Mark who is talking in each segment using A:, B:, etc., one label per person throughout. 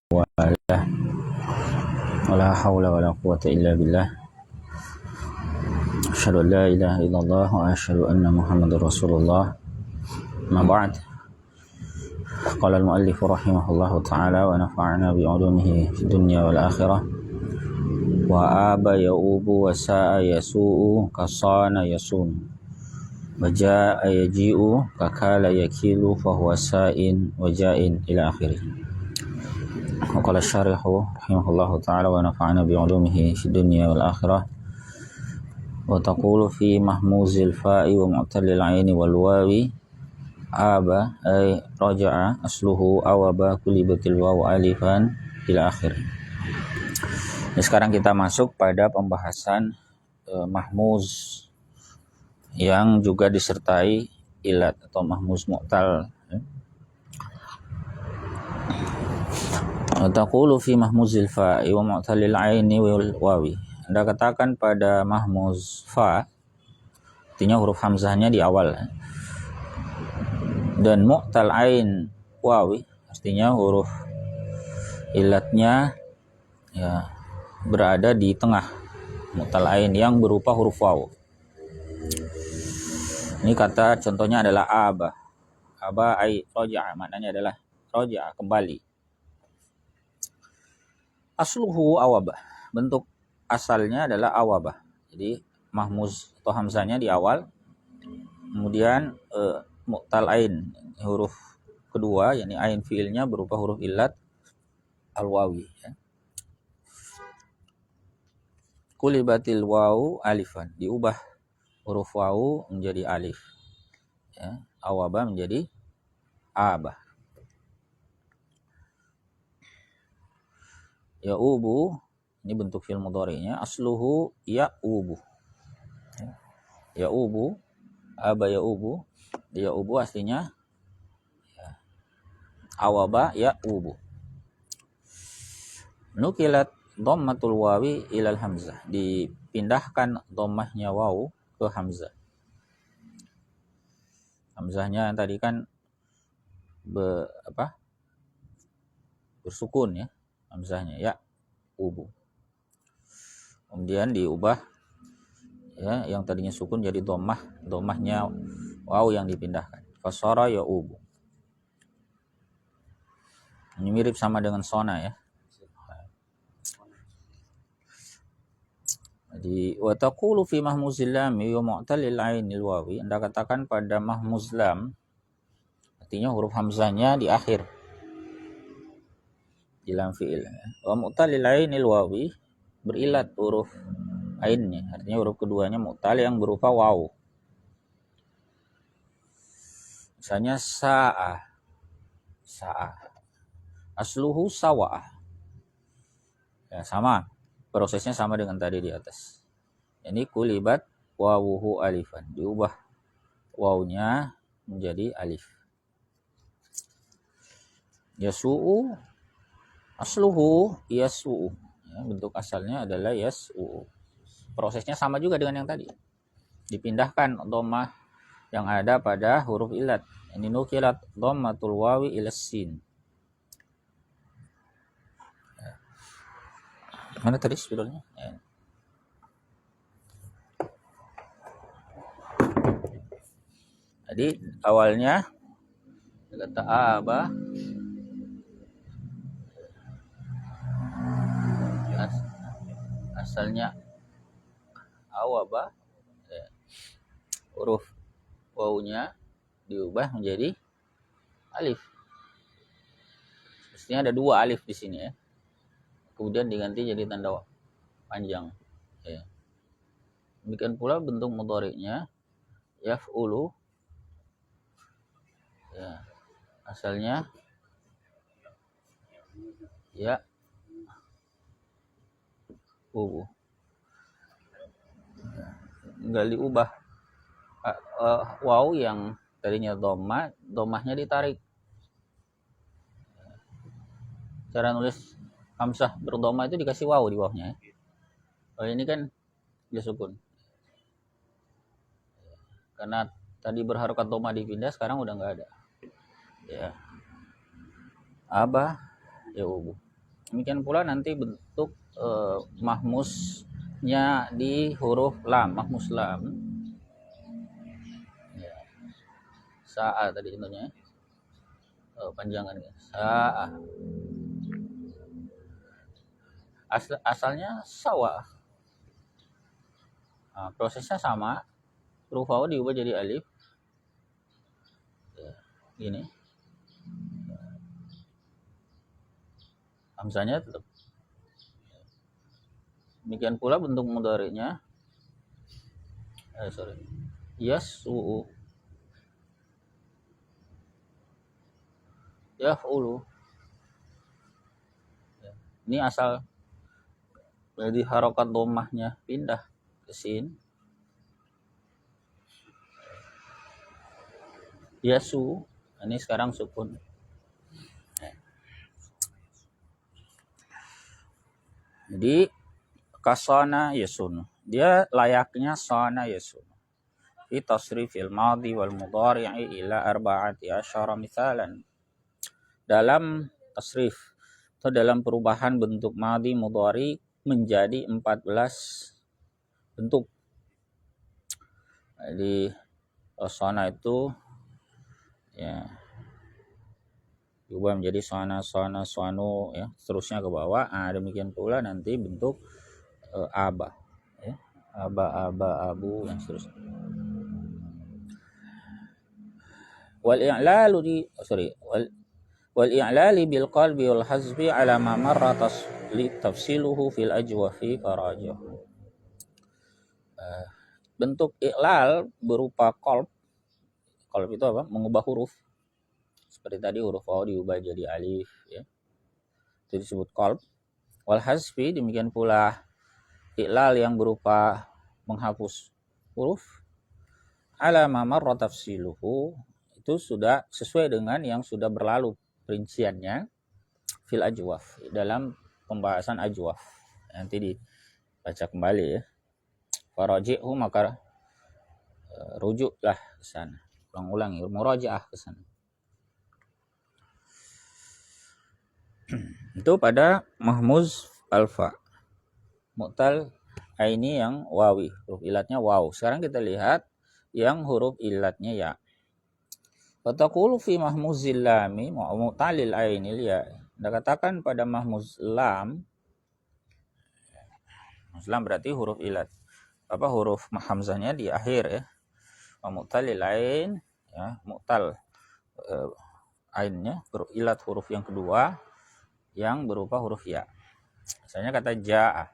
A: walah wala haula wala quwata illa billah asyhadu an la ilaha illallah wa asyhadu anna muhammadar rasulullah ma ba'd qala al-muallif rahimahullahu ta'ala wa nafa'ana bi 'ulumihi fid dunya wal akhirah wa aba ya'ubu wa sa'a yasu'u kasana yasun wa ja'a yaji'u kakala yakilu fa huwa sa'in wa ja'in ila akhirih. Qala syarihu rahimahullahu ta'ala wa nafa'ana bi 'ulumihi fid dunya wal akhirah wa taqulu fi mahmuzil fa'i wa mu'tallil 'aini wal wawi aba ay raja'a asluhu awaba kulibatil wawu alifan ila akhir. Nah, sekarang kita masuk pada pembahasan mahmuz yang juga disertai ilat atau mahmuz mu'tal. Taqulu fi mahmuzil fa'i wa mu'talil 'aini wal wawi. Anda katakan pada mahmuz fa, artinya huruf hamzahnya di awal, dan mu'tal 'ain wawi, artinya huruf ilatnya ya berada di tengah, mu'tal 'ain yang berupa huruf waw. Ini kata contohnya adalah aba. Aba ai raja'a, maknanya adalah raja'a, kembali. Asluhu awabah, bentuk asalnya adalah awabah. Jadi mahmuz atau hamzahnya di awal, kemudian mu'tal ain, huruf kedua, yakni ain fiilnya berupa huruf ilat al-wawi, ya. Kulibatil wawu alifan, diubah huruf wawu menjadi alif, ya. Awabah menjadi abah. Ya'ubu, ini bentuk fi'il mudhari'nya, asluhu ya'ubu. Ya'ubu, aba ya'ubu, ya'ubu aslinya ya, awaba ya'ubu. Nukilat dhammatul wawi ilal hamzah, dipindahkan dhammahnya wawu ke hamzah. Hamzahnya yang tadi kan bersukun, ya, hamzahnya ya ubu, kemudian diubah, ya, yang tadinya sukun jadi dhammahnya waw yang dipindahkan, fasara ya ubu. Ini mirip sama dengan sona, ya. Jadi wa taqulu fi mahmuzil lam wa mu'talil 'ainil wawi, Anda katakan pada mahmuz lam, artinya huruf hamzahnya di akhir di lam fi'il, wa mu'talil 'ainil wawi, berilat huruf ainnya, artinya huruf keduanya mu'tal yang berupa waw. Misalnya sa'a, asluhu sawa'ah, ya, sama prosesnya, sama dengan tadi di atas. Ini kulibat wawuhu alifan, diubah wawnya menjadi alif. Yasu'u, asluhu yasu'u, ya, bentuk asalnya adalah yasu'u. Prosesnya sama juga dengan yang tadi, dipindahkan dhammah yang ada pada huruf ilat. Ini nukilat dhammatul wawi ila sin. Mana tadi spidolnya? Ya. Jadi awalnya kata aba, asalnya awaba, ya, huruf wawunya diubah menjadi alif. Mestinya ada dua alif di sini, ya. Kemudian diganti jadi tanda panjang, ya. Demikian pula bentuk mudhari'nya yaf'ulu, ya, asalnya ya ubu, enggak diubah, waw yang tadinya dhammahnya ditarik. Cara nulis hamzah berdhamma itu dikasih waw di bawahnya, ya. Kalau ini kan dia sukun, karena tadi berharokat dhamma dipindah, sekarang udah nggak ada, ya. Aba ya ubu. Demikian pula nanti bentuk mahmusnya di huruf lam, mahmus lam. Ya. Sa'a tadi contohnya. Panjangan ya. Sa'a. Asalnya sawa. Nah, prosesnya sama. Huruf waw diubah jadi alif. Ya, gini. Hamzahnya tetap. Demikian pula bentuk mudhari'nya. Yas'u. Yaf'ulu. Ya. Ini asal jadi harokat dhammahnya pindah ke sin. Yasu. Ini sekarang sukun. Jadi kasana yasun. Dia layaknya sana yasun. Fi tasrifil madhi wal mudhari'i ila arba'ati asyara misalan. Dalam tasrif atau dalam perubahan bentuk madhi mudhari menjadi 14 bentuk. Jadi sana itu ya diubah menjadi sana, suanu, ya, seterusnya ke bawah. Demikian pula nanti bentuk aba, ya, aba, abu, yang seterusnya. Wal i'lali bil qalbi wal hazbi ala ma marra tafsiluhu fil ajwafi farajah. Bentuk i'lal berupa qalb. Qalb itu apa? Mengubah huruf. Seperti tadi huruf waw diubah jadi alif, ya. Itu disebut qalb. Wal hazfi demikian pula i'lal yang berupa menghapus huruf. Ala ma marra tafsiluhu, itu sudah sesuai dengan yang sudah berlalu perinciannya fil ajwaf, dalam pembahasan ajwaf. Nanti dibaca kembali, ya. Faraji'hu, maka rujuklah ke sana. Ulang-ulang, murajaah ke sana. Itu pada mahmuz alfa. Mu'tal aini yang wawi, huruf ilatnya waw. Sekarang kita lihat yang huruf ilatnya ya. Fataqulu fi mahmuzil lami mu'talil ainil ya. Anda katakan pada mahmuz lam. Mahmuz lam berarti huruf ilat. Apa huruf hamzahnya di akhir, ya. Mu'talil ain, ya, mu'tal ainnya ilat huruf yang kedua yang berupa huruf ya. Misalnya kata ja'a.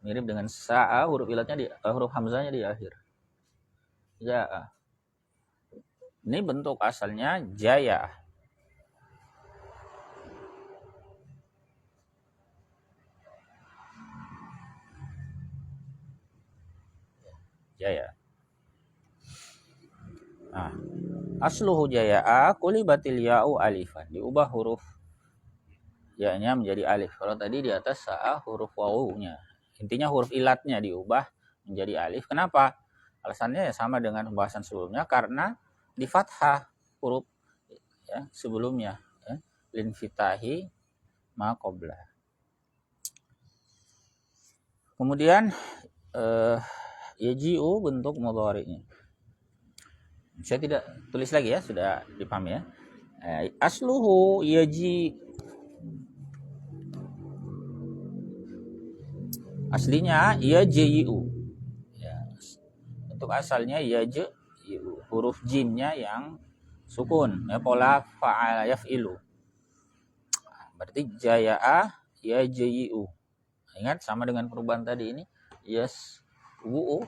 A: Mirip dengan sa'a, huruf ilatnya huruf hamzahnya di akhir. Ja'a. Ini bentuk asalnya jaya. Jaya. Nah, asluhu jaya'a kulibatil ya'u alifan. Diubah huruf ya-nya menjadi alif. Kalau tadi di atas sa'a huruf wawunya. Intinya huruf ilatnya diubah menjadi alif. Kenapa? Alasannya ya sama dengan pembahasan sebelumnya, karena di fathah huruf, ya, sebelumnya, ya, linfitahi ma qabla. Kemudian yaji'u bentuk mudhari'nya. Saya tidak tulis lagi, ya, sudah dipahami, ya. Asluhu yaji, aslinya yaji'u, ya. Untuk asalnya yaji'u, huruf jinnya yang sukun, ya, pola fa'ala yaf'ilu. Berarti jaya'a yaji'u. Ingat, sama dengan perubahan tadi ini. Yas'u,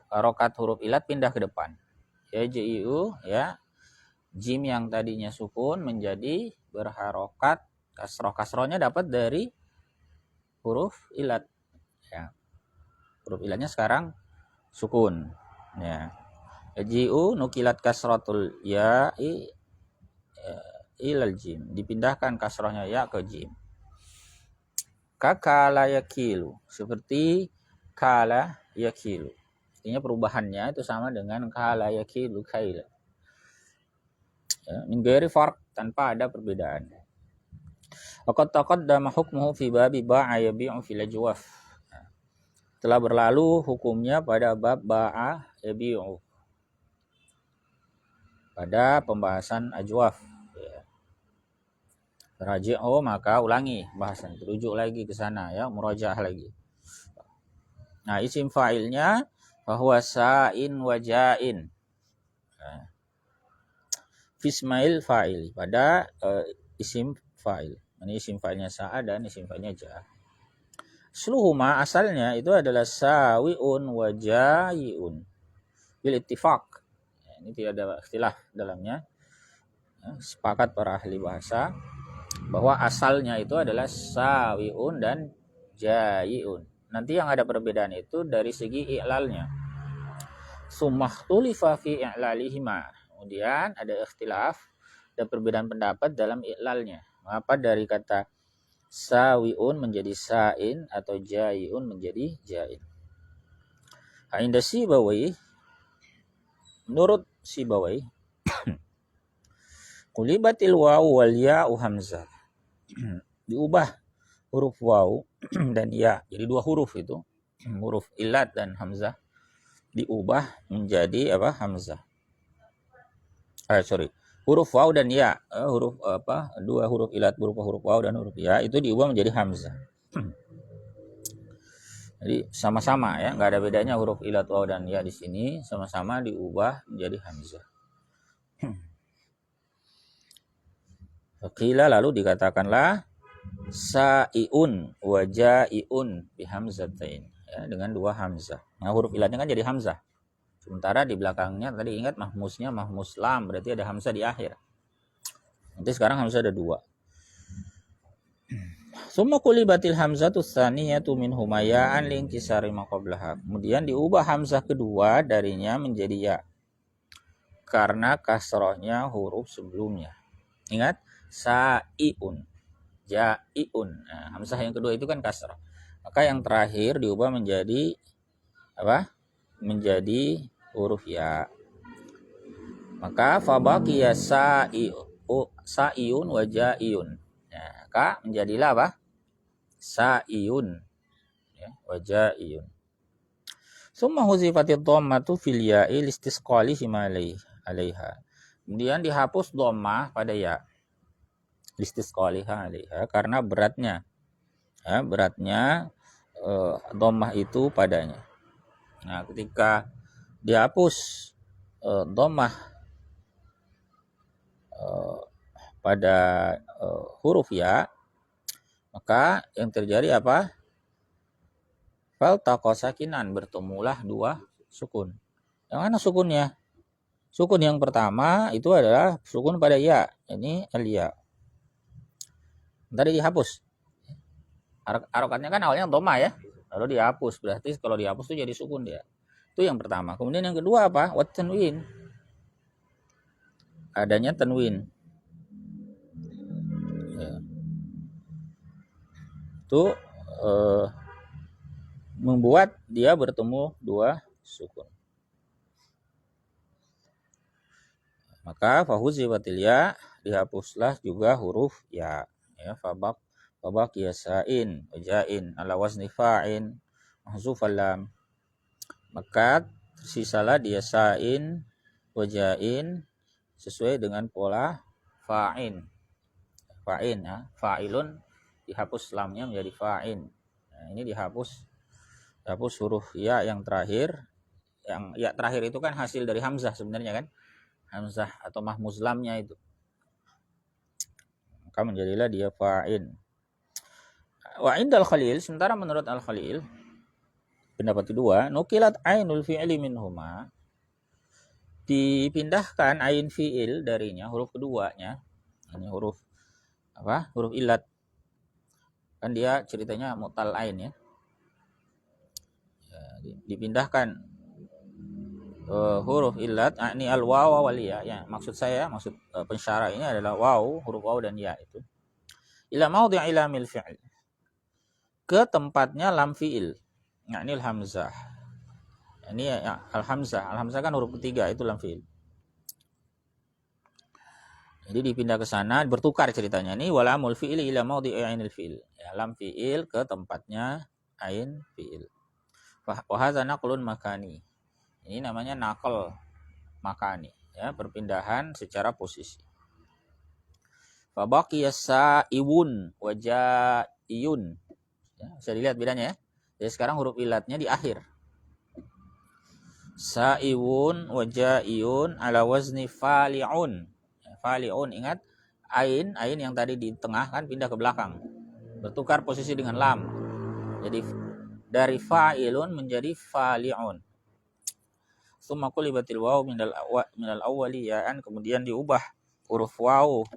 A: harokat huruf ilat pindah ke depan. Yaji'u, ya, jim yang tadinya sukun menjadi berharokat kasroh. Kasrohnya dapat dari huruf ilat, ya. Huruf ilatnya sekarang sukun, ya. Yaji'u nukilat kasrotul ya'i ilal jim, dipindahkan kasrohnya ya ke jim. Kakala yakilu, seperti kala yakilu. Artinya perubahannya itu sama dengan kala yakilu kaila. Ya, min ghairi farq, tanpa ada perbedaan. Waqad taqaddama hukmuhu fi babi ba'a yabi'u fil ajwaf. Telah berlalu hukumnya pada bab ba'a yabi'u, pada pembahasan ajwaf. Raji'u maka ulangi bahasan, rujuk lagi ke sana ya, murajaah lagi. Nah, isim fa'ilnya bahwa sa'in wa ja'in. Fismail fa'il, pada isim fa'il. Ini isim fa'ilnya sa'a dan isim fa'ilnya ja'a. Sluhuma asalnya itu adalah sawi'un wa ja'i'un bil ittifaq. Ini tidak ada ikhtilaf dalamnya. Sepakat para ahli bahasa bahwa asalnya itu adalah sawi'un dan ja'i'un. Nanti yang ada perbedaan itu dari segi i'lalnya. Sumahtulifa fi i'lalihima. Kemudian ada ikhtilaf dan perbedaan pendapat dalam i'lalnya. Mengapa dari kata sawi'un menjadi sa'in atau ja'i'un menjadi ja'in. Inda Sibawi, menurut Sibawi, qulibatil wawu wal ya'u hamzah. Diubah huruf wawu dan ya, jadi dua huruf itu, huruf illat dan hamzah, diubah menjadi apa? Hamzah. Huruf wawu dan ya, huruf apa? Dua huruf illat berupa huruf wawu dan huruf ya itu diubah menjadi hamzah. Jadi sama-sama ya, nggak ada bedanya huruf illat wawu dan ya di sini, sama-sama diubah menjadi hamzah. Qila, lalu dikatakanlah sa'iun wa ja'iun bi hamzatain, ya, dengan dua hamzah. Nah, huruf illatnya kan jadi hamzah. Sementara di belakangnya tadi ingat mahmusnya mahmus lam, berarti ada hamzah di akhir. Nanti sekarang hamzah ada dua. Summa qulibatil hamzatu tsaniyatu min humayaan linkisari ma qablaha. Kemudian diubah hamzah kedua darinya menjadi ya, karena kasrohnya huruf sebelumnya. Ingat, sa'iun, ja'iun. Nah, hamzah yang kedua itu kan kasrah. Maka yang terakhir diubah menjadi apa? Menjadi huruf ya. Maka fabaqiya sa'iyun wa ja'iun. Nah, maka menjadilah apa? Sa'iyun ya, wa ja'iun. Summa huzifatid dhammatu fil ya'i listisqali hima 'alaiha. Kemudian dihapus dhammah pada ya, listisqaliha 'alaiha, karena beratnya ya, beratnya dhammah itu padanya. Nah, ketika dihapus dhammah pada huruf ya, maka yang terjadi apa? Faltaqa sakinan, bertemulah dua sukun. Yang mana sukunnya? Sukun yang pertama itu adalah sukun pada ya, ini al-ya. Tadi dihapus. Harokatnya kan awalnya dhamma ya, lalu dihapus, berarti kalau dihapus itu jadi sukun dia. Itu yang pertama. Kemudian yang kedua apa? Wat tanwin. Adanya tanwin. Ya. Itu membuat dia bertemu dua sukun. Maka fahuzibatil ya, dihapuslah juga huruf ya. Ya, fabaq yasain wajain ala wazni fa'in mahzufal lam. Maka tersisalah dia sa'in wajain sesuai dengan pola fa'in. Fa'in ya, fa'ilun dihapus lamnya menjadi fa'in. Nah, ini dihapus huruf ya yang terakhir. Yang ya terakhir itu kan hasil dari hamzah sebenarnya kan. Hamzah atau mahmuz lamnya itu. Maka menjadilah dia fa'in. Wa indal Khalil, sementara menurut Al-Khalil, pendapat kedua, nukilat ainul fi'li minhuma, dipindahkan ain fi'il darinya, huruf keduanya. Ini huruf apa? Huruf illat. Kan dia ceritanya mu'tal ain ya. Dipindahkan huruf illat, ini al-waw wal ya. Ya, maksud pensyarah ini adalah waw, huruf waw dan ya itu. Ila maudhi'i lamil fi'il, ke tempatnya lam fi'il. Nah, ini al-hamzah. Ini ya, al-hamzah. Al-hamzah kan huruf ketiga, itu lam fi'il. Jadi dipindah ke sana, bertukar ceritanya. Ini walamul fi'il ila maudhi'i ainil fi'il. Ya, lam fi'il ke tempatnya ain fi'il. Wa hadza naqlun makani. Ini namanya naql makani, ya, perpindahan secara posisi. Fa baqiya sa'iwun wa ja'iyun. Ya, bisa dilihat bedanya ya. Jadi sekarang huruf ilatnya di akhir. Sa'iwun wa ja'iyun ala wazni fali'un. Fali'un, ingat ain yang tadi di tengah kan pindah ke belakang, bertukar posisi dengan lam. Jadi dari fa'ilun menjadi fali'un. Tsumma qulibatil waw minal awwali ya'an, kemudian diubah huruf waw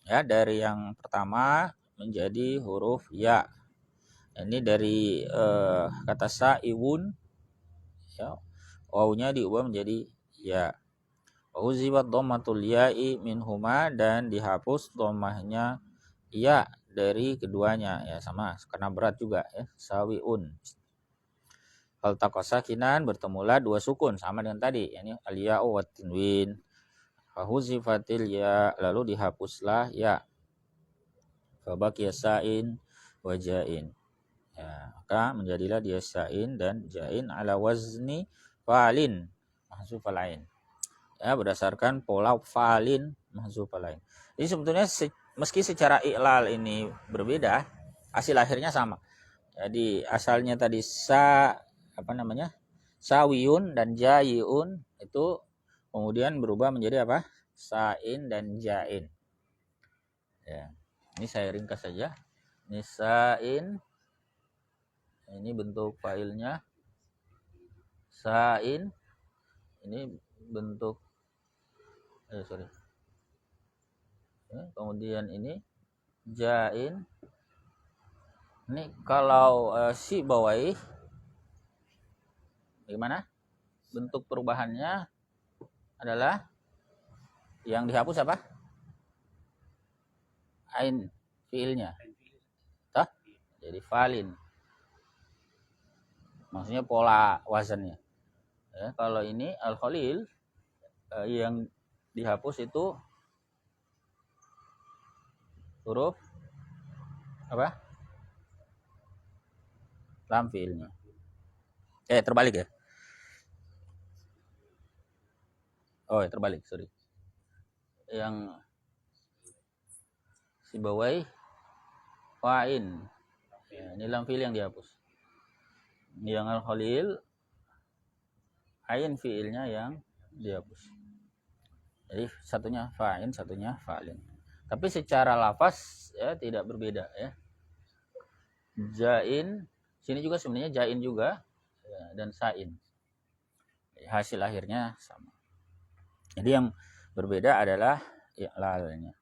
A: ya dari yang pertama menjadi huruf ya. Ini dari kata sa'iwun ya, wawnya diubah menjadi ya. Uzibat dhammatul ya'i minhuma, dan dihapus dhammahnya ya dari keduanya, ya sama karena berat juga ya, sawiun. Faltaqa sakinan, bertemulah dua sukun sama dengan tadi, yakni al-ya'u wa tanwin. Fahuzifatil ya, lalu dihapuslah ya. Fabaqiya sa'in wa ja'in. Ya, maka menjadilah dia sa'in dan ja'in ala wazni fa'alin mahzufal ain. Ya, berdasarkan pola fa'alin mahzufal ain. Jadi sebetulnya meski secara i'lal ini berbeda, hasil akhirnya sama. Jadi asalnya tadi sawiyun dan jayiun, itu kemudian berubah menjadi apa? Sa'in dan ja'in. Ya. Ini saya ringkas saja. Ini sa'in. Ini bentuk fa'ilnya. Sa'in. Ini bentuk kemudian ini ja'in. Ini kalau si bawai bagaimana? Bentuk perubahannya adalah yang dihapus apa? Ain fiilnya. Tah? Jadi falin. Maksudnya pola wazannya. Ya, kalau ini al-khalil yang dihapus itu huruf apa? Lam fiilnya. Terbalik ya? Oh, terbalik, sorry. Yang sibawai fa'in. Ya, ini lam fiil yang dihapus. Yang al-khalil ain fiilnya yang dihapus. Jadi satunya fa'in, satunya fa'lin. Tapi secara lafaz ya tidak berbeda ya. Ja'in, sini juga sebenarnya ja'in juga ya, dan sa'in. Hasil akhirnya sama. Jadi yang berbeda adalah i'lalnya.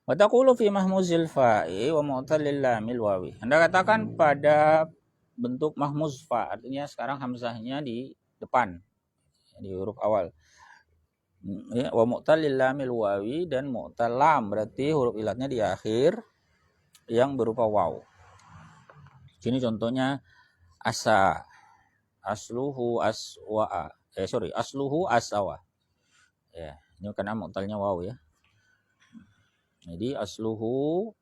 A: Wa taqulu fi mahmuzil fa'i wa mu'tallil lamil wawi. Anda katakan pada bentuk mahmuz fa, artinya sekarang hamzahnya di depan, di huruf awal. Ya, wa mu'tallil lamil wawi, dan mu'tal lam berarti huruf ilatnya di akhir yang berupa waw. Sini contohnya asa, asluhu aswa'a. Asluhu asawa. Ya, ini karena mu'talnya waw ya. Jadi asluhu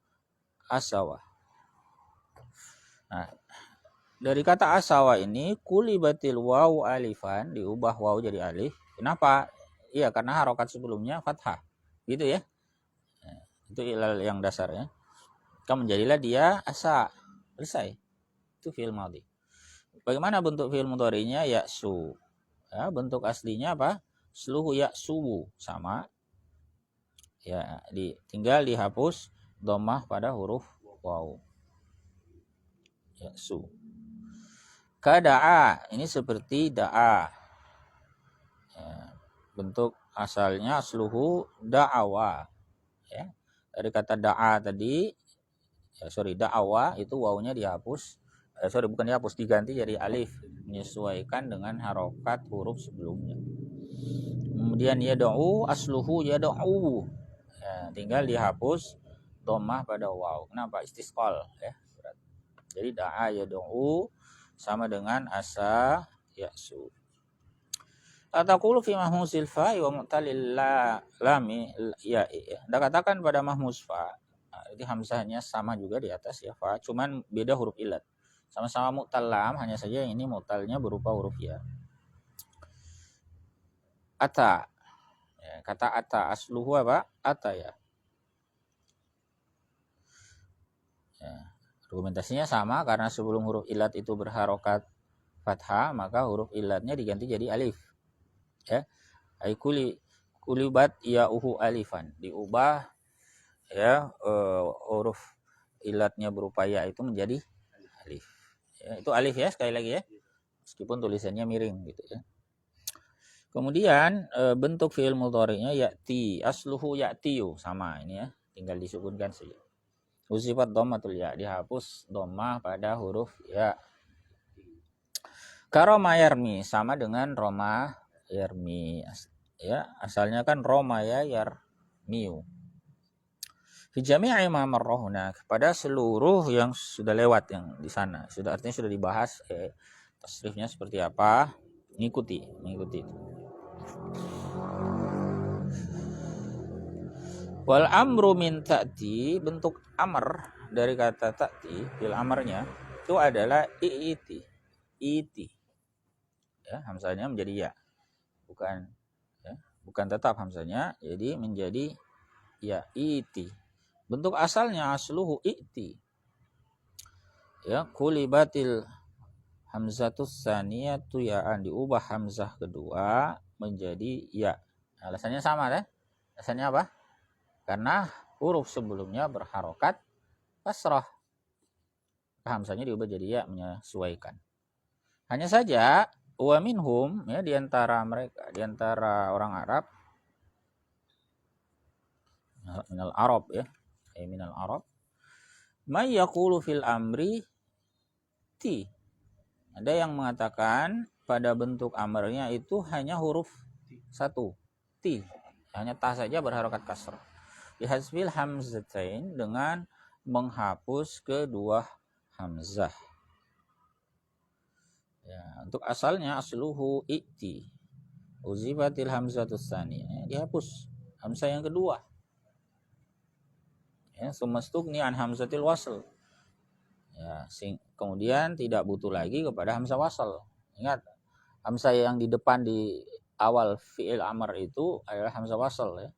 A: asawa. Nah, dari kata asawa ini kulibatil waw alifan, diubah waw jadi alif. Kenapa? Iya, karena harokat sebelumnya fathah. Gitu ya. Nah, itu ilal yang dasarnya. Maka menjadilah dia asa. Selesai. Itu fi'il madhi. Bagaimana bentuk fi'il mudhari'nya? Ya'su. Ya, bentuk aslinya apa? Asluhu ya'su, sama. Ya, tinggal dihapus dhammah pada huruf waw. Ya'su. Kada'a, ini seperti da'a. Ya, bentuk asalnya asluhu da'awa. Ya, dari kata da'a tadi, da'awa itu wawnya dihapus. Bukan dihapus, diganti jadi alif, menyesuaikan dengan harokat huruf sebelumnya. Kemudian yad'u, asluhu yad'u. Ya, tinggal dihapus dhammah pada waw. Kenapa? Istisqal ya. Jadi da'a yad'u sama dengan asa ya'su. Ataqulu fi mahmusil fa wa mu'talil lami ya. Anda katakan pada mahmus fa. Jadi hamzahnya sama juga di atas ya fa, cuman beda huruf ilat. Sama-sama mu'tal lam, hanya saja yang ini mu'talnya berupa huruf ya. Ata. Ya, kata ata asluhu apa? Ata ya. Argumentasinya sama karena sebelum huruf ilat itu berharokat fathah, maka huruf ilatnya diganti jadi alif. Ya. Ai kulibat ya uhu alifan, diubah ya huruf ilatnya berupa ya itu menjadi alif. Ya, itu alif ya sekali lagi ya. Meskipun tulisannya miring gitu ya. Kemudian bentuk fi'il mudhari'nya ya'ti, asluhu ya'tiyu, sama ini ya, tinggal disukunkan saja. Usifat dhammatul ya, dihapus dhammah pada huruf ya. Karoma yarmi, sama dengan roma yarmi. Ya, asalnya kan roma ya yarmiu. Fi jami'i ma marrahuna, kepada seluruh yang sudah lewat yang di sana. Sudah, artinya sudah dibahas tasrifnya seperti apa, mengikuti itu. Wal amru min ta'ti, bentuk amr dari kata ta'ti, fil amarnya itu adalah iti. Ya, hamzahnya menjadi ya. Bukan tetap hamzahnya, jadi menjadi ya iti. Bentuk asalnya asluhu iti. Ya, kulibatil hamzatus tsaniyatu ya'an, diubah hamzah kedua menjadi ya. Alasannya sama kan? Alasannya apa? Karena huruf sebelumnya berharokat kasrah. Hamzahnya diubah jadi ya, menyesuaikan. Hanya saja wa minhum, ya, diantara mereka, diantara orang Arab, minal Arab ya, minal Arab, may yaqulu fil amri ti. Ada yang mengatakan pada bentuk amarnya itu hanya huruf satu, ti, hanya ta saja berharokat kasrah. Bihasbil hamzatain, dengan menghapus kedua hamzah. Ya, untuk asalnya asluhu i'ti, uzibatil hamzatus tsaniyah, dihapus hamzah yang kedua. Ya, sumastugni an hamzatil wasl. Ya, kemudian tidak butuh lagi kepada hamzah wasl. Ingat, hamzah yang di depan di awal fi'il amr itu adalah hamzah wasl ya.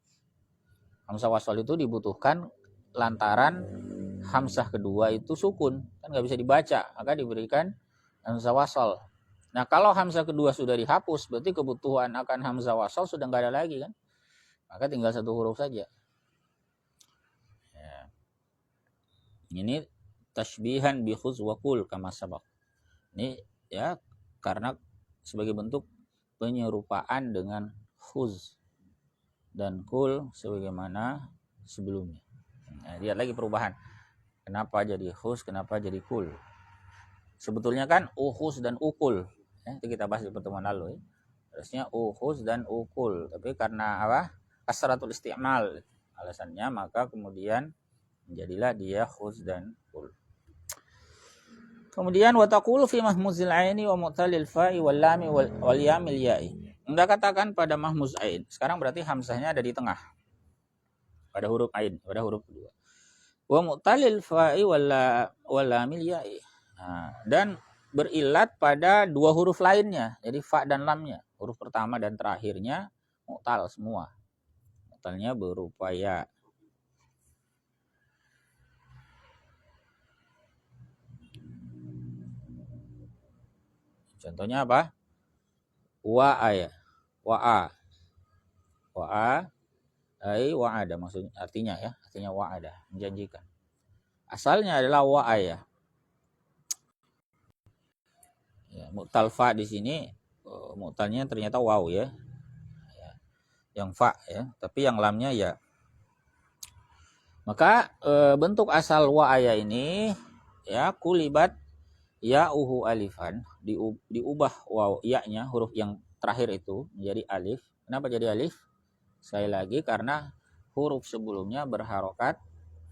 A: Hamzah wasl itu dibutuhkan lantaran hamzah kedua itu sukun, kan nggak bisa dibaca, maka diberikan hamzah wasl. Nah, kalau hamzah kedua sudah dihapus, berarti kebutuhan akan hamzah wasl sudah nggak ada lagi kan, maka tinggal satu huruf saja. Ya. Ini tashbihan bi khuz wa kul kama sabaq. Ini ya karena sebagai bentuk penyerupaan dengan khuz dan kul sebagaimana sebelumnya. Nah, lihat lagi perubahan. Kenapa jadi khuz, kenapa jadi kul? Sebetulnya kan ukhuz dan ukul. Ya, itu kita bahas di pertemuan lalu ya. Harusnya ukhuz dan ukul, tapi karena apa? Kasratul isti'mal alasannya, maka kemudian menjadilah dia khuz dan kul. Kemudian wa taqulu fi mahmuzil aini wa mu'talil fa'i wal lami wal yamil ya'i. Anda katakan pada mahmuz ain. Sekarang berarti hamzahnya ada di tengah. Pada huruf ain, pada huruf kedua. Wa mu'talil fa'i wal lamil ya'i. Nah, dan berilat pada dua huruf lainnya. Jadi fa dan lamnya. Huruf pertama dan terakhirnya mu'tal semua. Mu'talnya berupa ya. Contohnya apa? Wa'a ya. Wa'a. Wa'a ai wa'ada, maksudnya artinya ya, artinya wa'ada, menjanjikan. Asalnya adalah wa'a ya. Ya, mu'tal fa di sini mu'talnya ternyata waw ya. Yang fa ya, tapi yang lamnya ya. Maka bentuk asal wa'aya ini ya kulibat ya uhu alifan, diubah waw ya-nya, huruf yang terakhir itu menjadi alif. Kenapa jadi alif? Sekali lagi karena huruf sebelumnya berharokat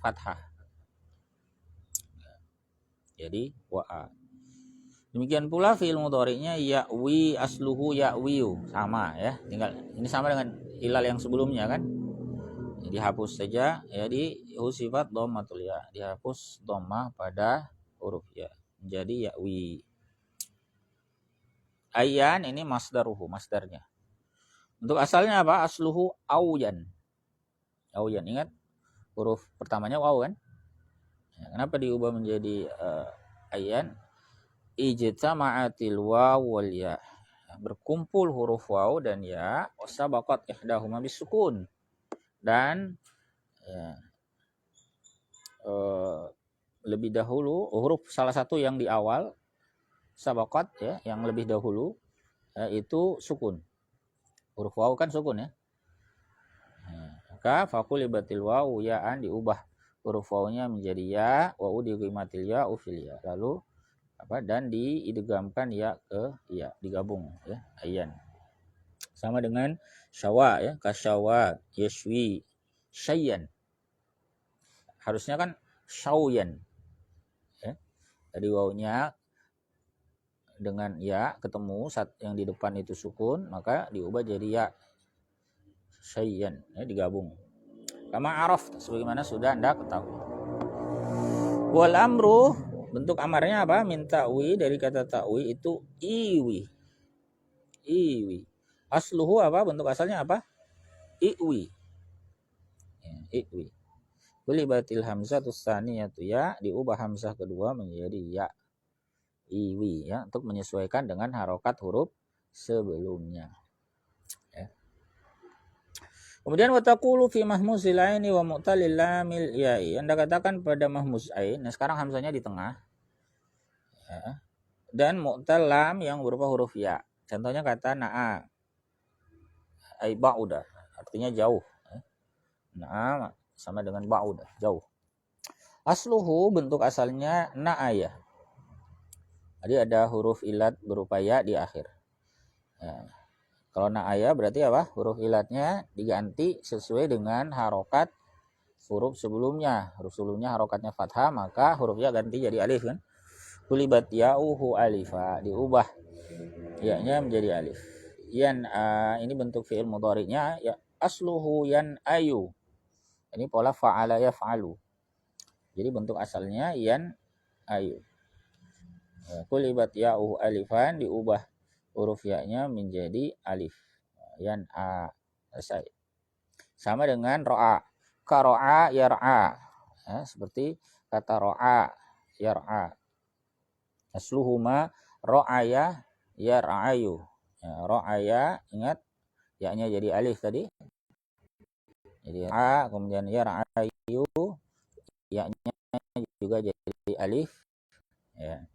A: fathah. Jadi wa'a. Demikian pula fi'il mudhari'nya ya'wi asluhu ya'wiyu, sama ya. Tinggal ini sama dengan ilal yang sebelumnya kan. Dihapus saja ya, di sifat dhammatul ya, dihapus dhammah pada huruf ya menjadi ya'wi. Ayyan ini masdaruhu, masdarnya. Untuk asalnya apa? Asluhu auyan. Auyan, ingat huruf pertamanya waw kan? Ya, kenapa diubah menjadi ayyan? Ijtama'atil waw wal ya. Berkumpul huruf waw dan ya, wasabaqat ihdahuma bisukun. Dan ya, lebih dahulu huruf salah satu yang di awal sabaqat ya, yang lebih dahulu ya, itu sukun. Huruf waw kan sukun ya. Maka faqulibatil waw ya'an, diubah huruf wawnya menjadi ya, wa udiqimatil ya ufil ya. Lalu dan diidgamkan ya ke ya, digabung ya, ayyan. Sama dengan syawa ya, kasyawa, yashwi, syayyan. Harusnya kan syauyan ya. Tadi wawnya dengan ya ketemu, saat yang di depan itu sukun, maka diubah jadi ya, syayyan ya, digabung. Kama araf, sebagaimana sudah Anda ketahui. Wal amru, bentuk amarnya apa? Min ta'wi, dari kata ta'wi itu iwi. Iwi. Asluhu apa? Bentuk asalnya apa? Iwi. Ya, iwi. Kulibatil hamzah tsaniyatu ya, diubah hamzah kedua menjadi ya. Iwi ya, untuk menyesuaikan dengan harokat huruf sebelumnya. Ya. Kemudian wataqulu fi mahmuzil aini wa mu'talil lamil ya'i. Anda katakan pada mahmuz ain. Nah, sekarang hamzahnya di tengah. Ya. Dan mu'tal lam yang berupa huruf ya. Contohnya kata na'a. Ai ba'uda, artinya jauh. Na'a sama dengan ba'uda, jauh. Asluhu, bentuk asalnya na'aya. Jadi ada huruf ilat berupa ya di akhir. Ya. Kalau na'aya berarti apa? Huruf ilatnya diganti sesuai dengan harokat huruf sebelumnya. Huruf sebelumnya harokatnya fathah, maka huruf ya ganti jadi alif kan. Kulibat ya'uhu alifa, diubah ya-nya menjadi alif. Yan ini bentuk fi'il mudhari'nya ya, asluhu yan ayu. Ini pola fa'ala yaf'alu. Jadi bentuk asalnya yan ayu. Kulibat ya'uhu alifan, diubah huruf ya-nya menjadi alif. Yan a, selesai. Sama dengan ro'a. Karo'a yar'a. Ya, seperti kata ro'a yar'a. Asluhuma ro'aya yar'ayu. Ya, ro'aya, ingat ya-nya jadi alif tadi. Jadi a, kemudian yar'ayu, ya-nya juga jadi alif. Ya.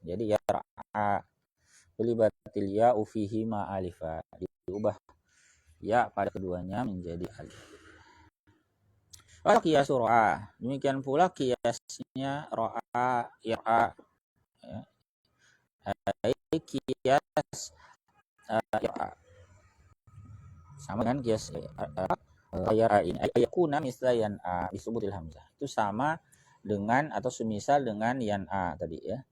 A: Jadi yar'a. Kulibatil ya'u fihi ma alifa, diubah ya pada keduanya menjadi alif. Qiyas ro'a, demikian pula kiasnya ro'a yar'a ya. Kias yar'a sama dengan kias yar'a ini, ayakuna misla yan'a disubutil hamzah, itu sama dengan atau semisal dengan yan'a tadi ya.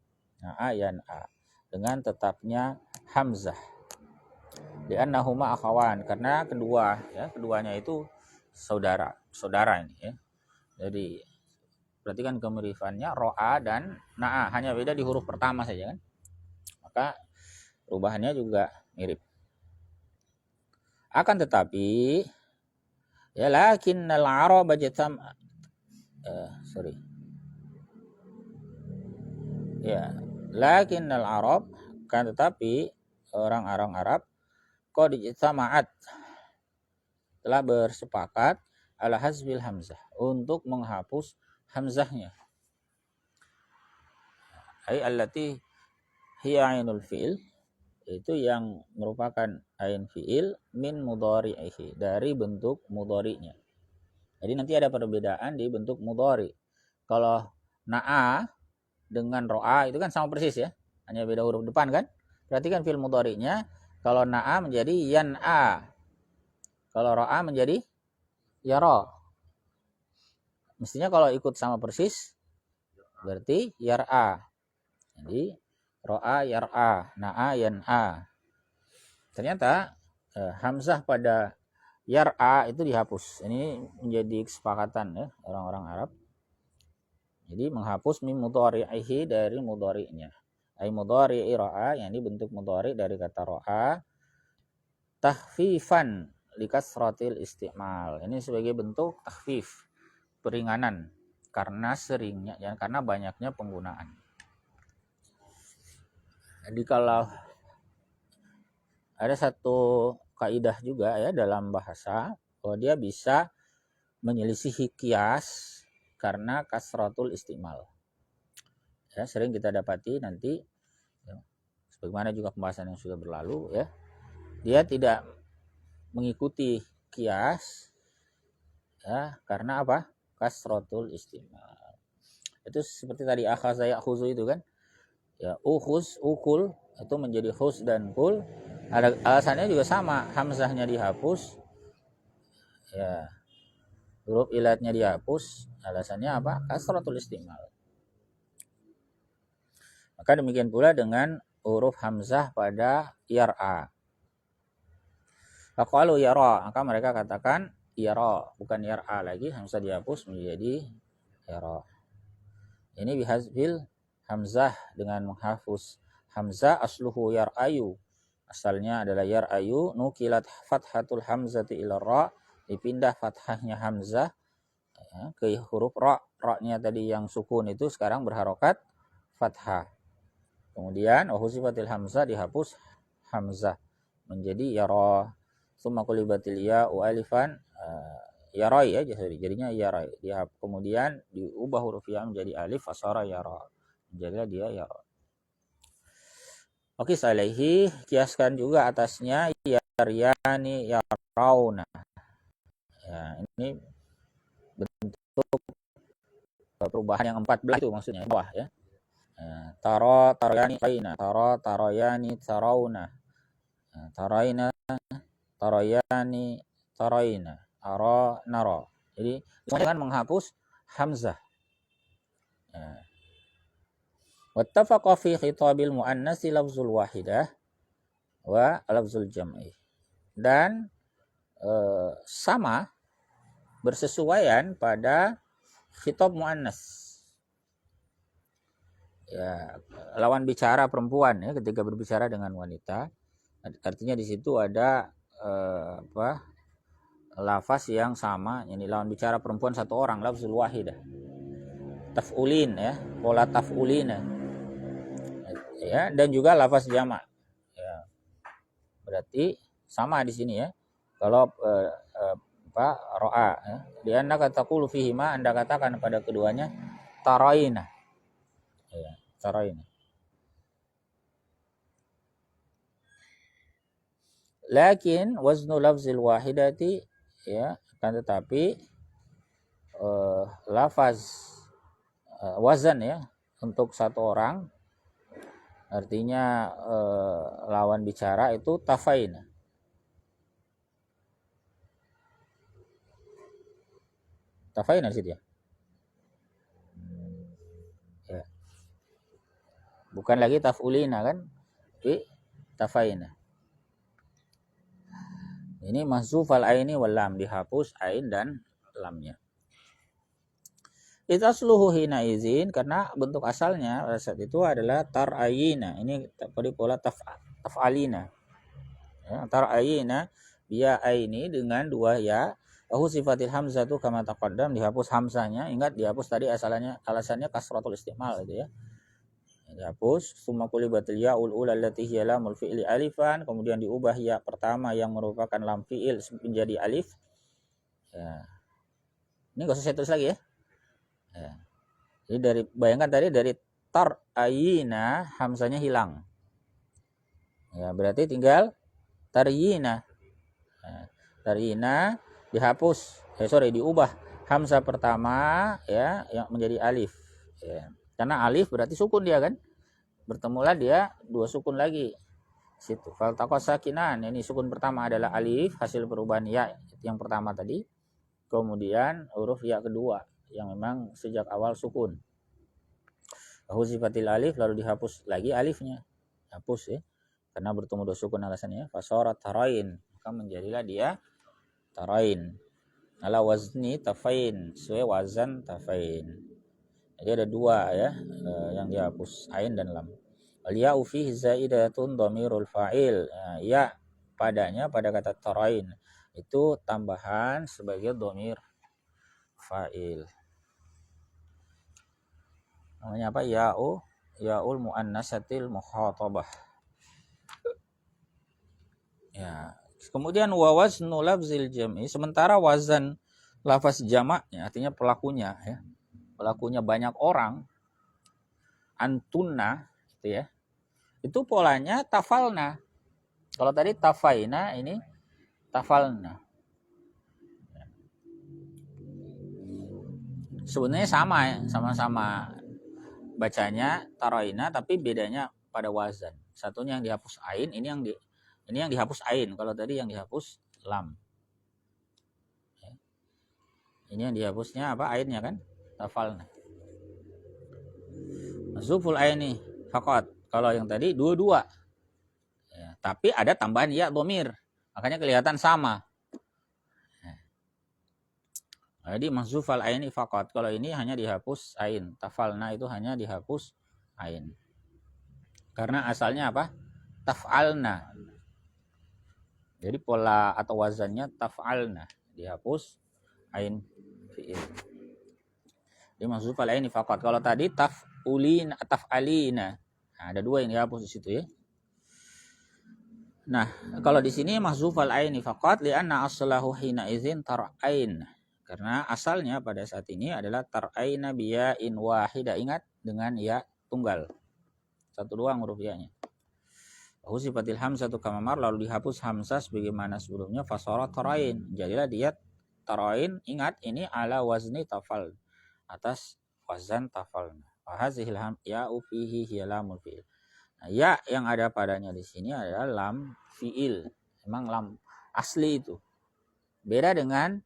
A: Nah, yan'a dengan tetapnya hamzah. Li'annahuma akhawan, karena keduanya itu saudara ini ya. Jadi perhatikan kemirifannya ro'a dan na'a, hanya beda di huruf pertama saja kan. Maka perubahannya juga mirip. Akan tetapi ya, lakinnal araba lakinnal arab, kan tetapi orang-orang Arab qad ijtama'at, telah bersepakat ala hazbil hamzah, untuk menghapus hamzahnya. Ai allati hiya ainul fi'il, itu yang merupakan ain fi'il, min mudhari'ihi, dari bentuk mudhari'nya. Jadi nanti ada perbedaan di bentuk mudhari. Kalau na'a dengan ro'a itu kan sama persis ya, hanya beda huruf depan kan. Perhatikan fi'il mudhari'nya, kalau na'a menjadi yan'a, kalau ro'a menjadi yara. Mestinya kalau ikut sama persis berarti yar'a. Jadi Ro'a yar'a, na'a yan'a. Ternyata hamzah pada yar'a itu dihapus. Ini menjadi kesepakatan ya orang-orang Arab. Jadi menghapus mim mudhari'ihi dari mudhari'nya. Ai mudhari'i ra'a, yang ini bentuk mudhari dari kata ra'a, tahfifan likasratil istimal. Ini sebagai bentuk tahfif, peringanan karena seringnya ya, karena banyaknya penggunaan. Jadi kalau ada satu kaidah juga ya dalam bahasa bahwa dia bisa menyelisihi kias karena kasratul istimal. Ya, sering kita dapati nanti ya, sebagaimana juga pembahasan yang sudah berlalu ya. Dia tidak mengikuti kias ya karena apa? Kasratul istimal. Itu seperti tadi akhaza ya'khuzu itu kan. Ya, ukhuz, ukul itu menjadi khuz dan kul. Alasannya juga sama, hamzahnya dihapus. Ya. Huruf ilatnya dihapus, alasannya apa? Kasratul istimal. Maka demikian pula dengan huruf hamzah pada yar'a. Faqalu yara, maka mereka katakan yara, bukan yar'a lagi, hamzah dihapus menjadi yara. Ini bihazbil hamzah, dengan menghapus hamzah. Asluhu yar'ayu, asalnya adalah yar'ayu, nukilat fathatul hamzati ila ra, dipindah fathahnya hamzah ya, ke huruf ra. Ra-nya tadi yang sukun itu sekarang berharokat fathah. Kemudian wahusifatil hamzah, dihapus hamzah menjadi yara. Summa qulibatil ya'u alifan, yarai ya, jadinya yarai. Kemudian diubah huruf ya menjadi alif, fasara yara, jadilah dia yara. Oke, salaihi, kiaskan juga atasnya yaryani yarauna. Ya, ini bentuk perubahan yang 14 itu maksudnya bawah ya. Taro taroyani taina, taroyani tarauna, taraina taroyani taraina, ara nara. Jadi dengan menghapus hamzah. Wattafaqa fi khitabil muannats lafzul wahidah wa lafzul jam'i. Dan sama bersesuaian pada khitab muannas. Ya, lawan bicara perempuan ya ketika berbicara dengan wanita. Artinya di situ ada lafaz yang sama, ini lawan bicara perempuan satu orang, lafzul wahidah. Taf'ulin ya, pola taf'ulina. Ya, dan juga lafaz jamak. Ya. Berarti sama di sini ya. Kalau ro'a ya. Di annaka taqulu fihi ma, Anda katakan pada keduanya taraina. Ya, taraina. Lakin waznu lafzil wahidati ya, kan tetapi lafaz wazan ya untuk satu orang artinya lawan bicara itu tafaina. Tafaina sih dia. Ya. Bukan lagi taf'ulina kan? Tapi tafaina. Ini mahzufal aini wal lam, dihapus ain dan lamnya. Itasluhu hina izin, karena bentuk asalnya pada saat itu adalah tarayina. Ini pada pola taf'alina. Ya, tarayina biya aini dengan dua ya. Ahu sifatil hamzah itu kama taqaddam, dihapus hamzahnya. Ingat dihapus tadi alasannya kasratul istimal gitu ya. Dihapus. Summa qulibatil ya'ul ula allati hiya lamul fi'li alifan, kemudian diubah ya pertama yang merupakan lam fi'il menjadi alif. Ya. Ini enggak usah saya tulis lagi ya. Ya. Jadi bayangkan tadi dari tarayina hamzahnya hilang. Ya, berarti tinggal taryina. Ya, taryina dihapus. Diubah hamzah pertama ya yang menjadi alif. Ya. Karena alif berarti sukun dia kan. Bertemulah dia dua sukun lagi. Situ. Fal taqasakinan, ini sukun pertama adalah alif, hasil perubahan ya yang pertama tadi. Kemudian huruf ya kedua yang memang sejak awal sukun. Huzifatil alif, lalu dihapus lagi alifnya, hapus ya, karena bertemu dua sukun alasannya. Fasorat tarain, maka menjadilah dia tarain. Ala wazni tafain, sesuai wazan tafain. Jadi ada dua ya yang dihapus, ain dan lam. Al ya'u fihi zaidatun dhamirul fa'il. Ya padanya pada kata tarain itu tambahan sebagai dhamir fa'il. Namanya apa? Ya'ul muannasatil mukhatabah. Ya. Kemudian wa waznu lafzil jam'i, sementara wazan lafaz jamaknya artinya pelakunya ya. Pelakunya banyak orang, antunna gitu ya. Itu polanya tafalna. Kalau tadi tafaina, ini tafalna. Sebenarnya sama ya, sama-sama bacanya taraina, tapi bedanya pada wazan. Satunya yang dihapus ain, ini yang dihapus ain. Kalau tadi yang dihapus lam. Ini yang dihapusnya apa? Ainnya kan? Tafalna. Zuful aini faqat. Kalau yang tadi dua-dua. Ya, tapi ada tambahan ya dhamir. Makanya kelihatan sama. Jadi mahzufal aini faqat. Kalau ini hanya dihapus ain. Tafalna itu hanya dihapus ain. Karena asalnya apa? Taf'alna. Jadi pola atau wazannya taf'alna. Dihapus ain fi'il. Jadi mahzufal aini faqat. Kalau tadi taf'ulina, taf'alina. Nah, ada dua yang dihapus di situ ya. Nah, kalau di sini mahzufal aini faqat li'anna aslahu hina idzin tar'ain. Karena asalnya pada saat ini adalah tar'aina biya'in wahida. Ingat, dengan ya tunggal. Satu doang huruf ya-nya. Huzifatil hamzatu kamamar, lalu dihapus hamzah sebagaimana sebelumnya, fasara tarain. Jadilah dia tarain. Ingat, ini ala wazni tafal, atas wazan tafalna. Fahazihil ya'u fihi hiya lamul fi'il. Nah, ya yang ada padanya di sini adalah lam fi'il. Memang lam asli itu. Beda dengan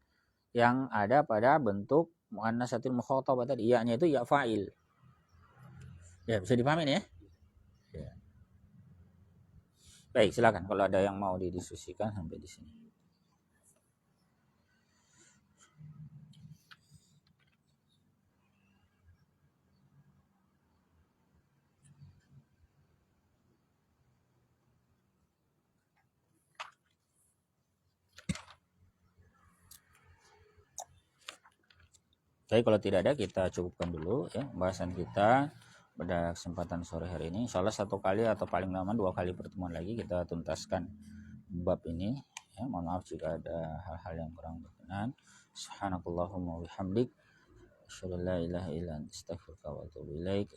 A: yang ada pada bentuk muannatsatil mukhatabah tadi. Ya-nya itu ya fa'il. Ya, bisa dipahami ya? Ya. Baik, silakan kalau ada yang mau didiskusikan sampai di sini. Tapi kalau tidak ada, kita cukupkan dulu ya bahasan kita pada kesempatan sore hari ini. Insya Allah satu kali atau paling lama 2 kali pertemuan lagi kita tuntaskan bab ini ya. Mohon maaf jika ada hal-hal yang kurang berkenan. Subhanakallahumma wa bihamdik, asyhadu an la ilaha illa anta, astaghfiruka wa atubu ilaik.